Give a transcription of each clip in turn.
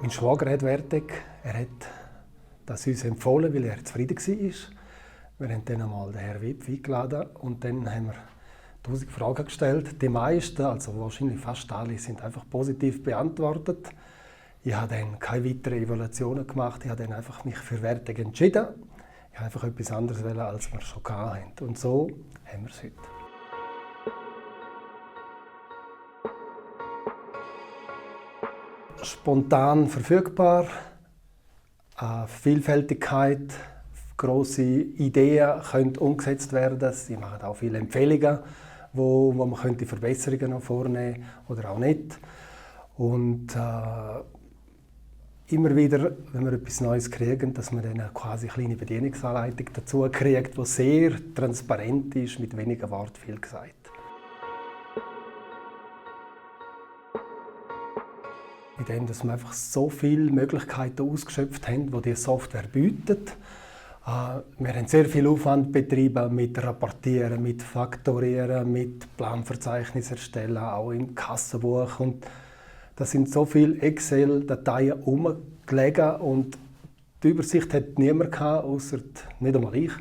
Mein Schwager hat Wertec. Er hat das uns empfohlen, weil er zufrieden war. Wir haben dann einmal den Herrn Wipf eingeladen und dann haben wir 1000 Fragen gestellt. Die meisten, also wahrscheinlich fast alle, sind einfach positiv beantwortet. Ich habe dann keine weiteren Evaluationen gemacht. Ich habe dann einfach mich für Wertec entschieden. Ich wollte einfach etwas anderes, als wir schon hatten. Und so haben wir es heute. Spontan verfügbar, Vielfältigkeit, grosse Ideen können umgesetzt werden. Sie machen auch viele Empfehlungen, wo man Verbesserungen noch vornehmen könnte oder auch nicht. Und immer wieder, wenn wir etwas Neues kriegen, dass man dann quasi eine kleine Bedienungsanleitung dazu kriegt, die sehr transparent ist, mit wenigen Worten viel gesagt. Indem dass wir einfach so viele Möglichkeiten ausgeschöpft haben, die diese Software bietet. Wir haben sehr viel Aufwand betrieben mit Rapportieren, mit Faktorieren, mit Planverzeichnis erstellen, auch im Kassenbuch. Und da sind so viele Excel-Dateien herumgelegen und die Übersicht hat niemand gehabt, außer nicht einmal ich,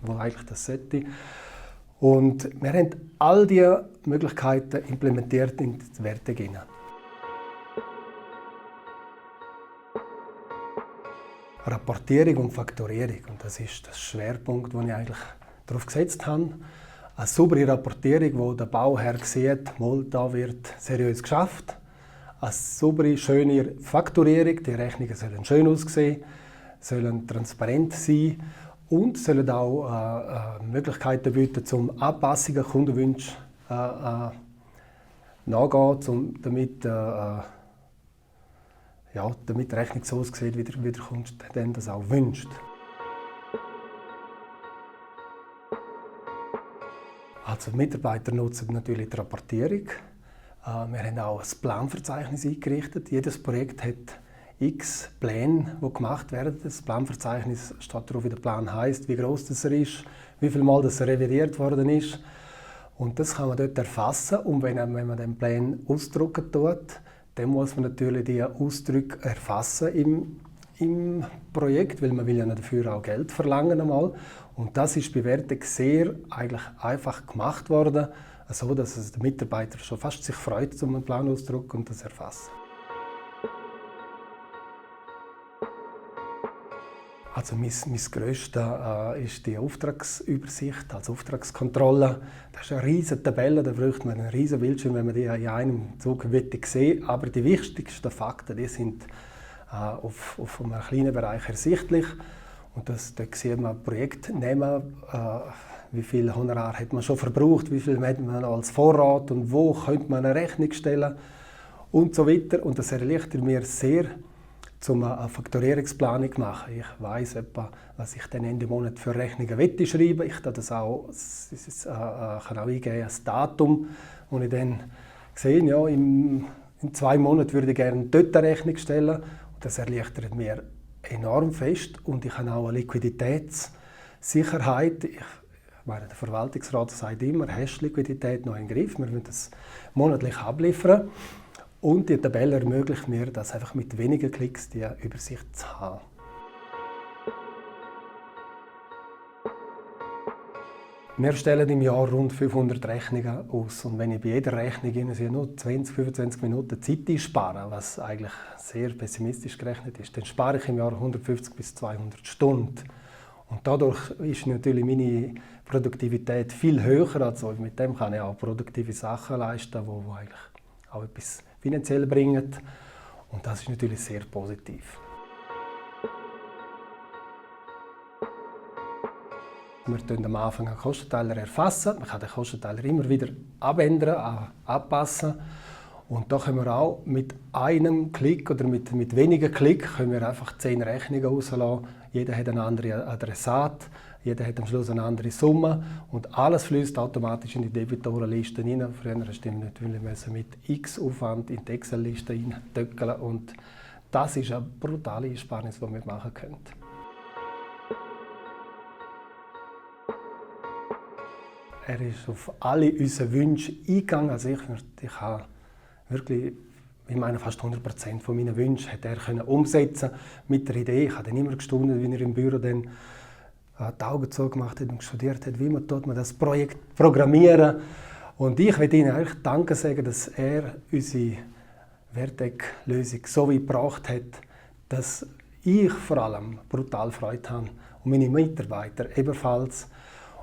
der eigentlich das sollte. Und wir haben all diese Möglichkeiten implementiert in die Wertec hinein. Rapportierung und Faktorierung. Und das ist der Schwerpunkt, den ich eigentlich darauf gesetzt habe. Eine saubere Rapportierung, wo der Bauherr sieht, mal, da wird seriös geschafft. Eine saubere, schöne Faktorierung. Die Rechnungen sollen schön aussehen, sollen transparent sein und sollen auch Möglichkeiten bieten, um Anpassungen, Kundenwünsche nachzugehen, damit die Rechnung so aussieht, wie der Kunde das auch wünscht. Also die Mitarbeiter nutzen natürlich die Rapportierung. Wir haben auch ein Planverzeichnis eingerichtet. Jedes Projekt hat x Pläne, die gemacht werden. Das Planverzeichnis steht darauf, wie der Plan heisst, wie groß er ist, wie viele Mal das revidiert worden ist. Und das kann man dort erfassen. Und wenn man den Plan ausdrucken tut, dann muss man natürlich die Ausdrücke erfassen im Projekt, weil man will ja dafür auch Geld verlangen einmal. Und das ist bei Wertec sehr eigentlich einfach gemacht worden, so dass es der Mitarbeiter schon fast sich freut, um einen Plan auszudrucken und das erfassen. Also mein Grösstes ist die Auftragsübersicht, also Auftragskontrolle. Das ist eine riesige Tabelle, da braucht man einen riesigen Bildschirm, wenn man die in einem Zug sehen. Aber die wichtigsten Fakten die sind auf einem kleinen Bereich ersichtlich. Und dort sieht man Projektnamen, wie viel Honorar hat man schon verbraucht, wie viel hat man als Vorrat und wo könnte man eine Rechnung stellen und so weiter. Und das erleichtert mir sehr, um eine Faktorierungsplanung zu machen. Ich weiss etwa, was ich dann Ende Monat für Rechnungen schreiben will. Ich kann das auch, kann auch eingeben, ein Datum, wo ich dann sehe, ja, in 2 Monaten würde ich gerne dort eine Rechnung stellen. Und das erleichtert mir enorm fest. Und ich habe auch eine Liquiditätssicherheit. Ich meine, der Verwaltungsrat sagt immer, hast du Liquidität noch im Griff? Wir müssen das monatlich abliefern. Und die Tabelle ermöglicht mir, das einfach mit wenigen Klicks die Übersicht zu haben. Wir stellen im Jahr rund 500 Rechnungen aus. Und wenn ich bei jeder Rechnung nur 20-25 Minuten Zeit einspare, was eigentlich sehr pessimistisch gerechnet ist, dann spare ich im Jahr 150 bis 200 Stunden. Und dadurch ist natürlich meine Produktivität viel höher. Also mit dem kann ich auch produktive Sachen leisten, die eigentlich auch etwas finanziell bringen. Und das ist natürlich sehr positiv. Wir erfassen am Anfang einen Kostenteiler. Man kann den Kostenteiler immer wieder abändern, anpassen. Und da können wir auch mit einem Klick oder mit wenigen Klicks können wir einfach 10 Rechnungen rauslassen. Jeder hat einen anderen Adressat, jeder hat am Schluss eine andere Summe und alles fließt automatisch in die Debitorenliste rein. Früher mussten wir natürlich mit x Aufwand in die Excel-Liste eintöckeln und das ist eine brutale Ersparnis, die wir machen können. Er ist auf alle unsere Wünsche eingegangen. Also ich habe wirklich ich meine, fast 100% von meinen Wünschen hat er können umsetzen mit der Idee. Ich habe dann immer gestaunt, wie er im Büro dann die Augen zugemacht hat und studiert hat, wie man das Projekt programmieren. Und ich will Ihnen eigentlich Danke sagen, dass er unsere Vertec-Lösung so weit gebracht hat, dass ich vor allem brutal Freude habe und meine Mitarbeiter ebenfalls.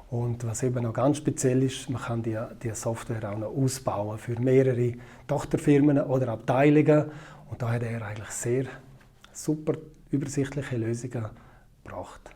Und was eben noch ganz speziell ist, man kann die Software auch noch ausbauen für mehrere Tochterfirmen oder Abteilungen. Und da hat er eigentlich sehr super übersichtliche Lösungen gebracht.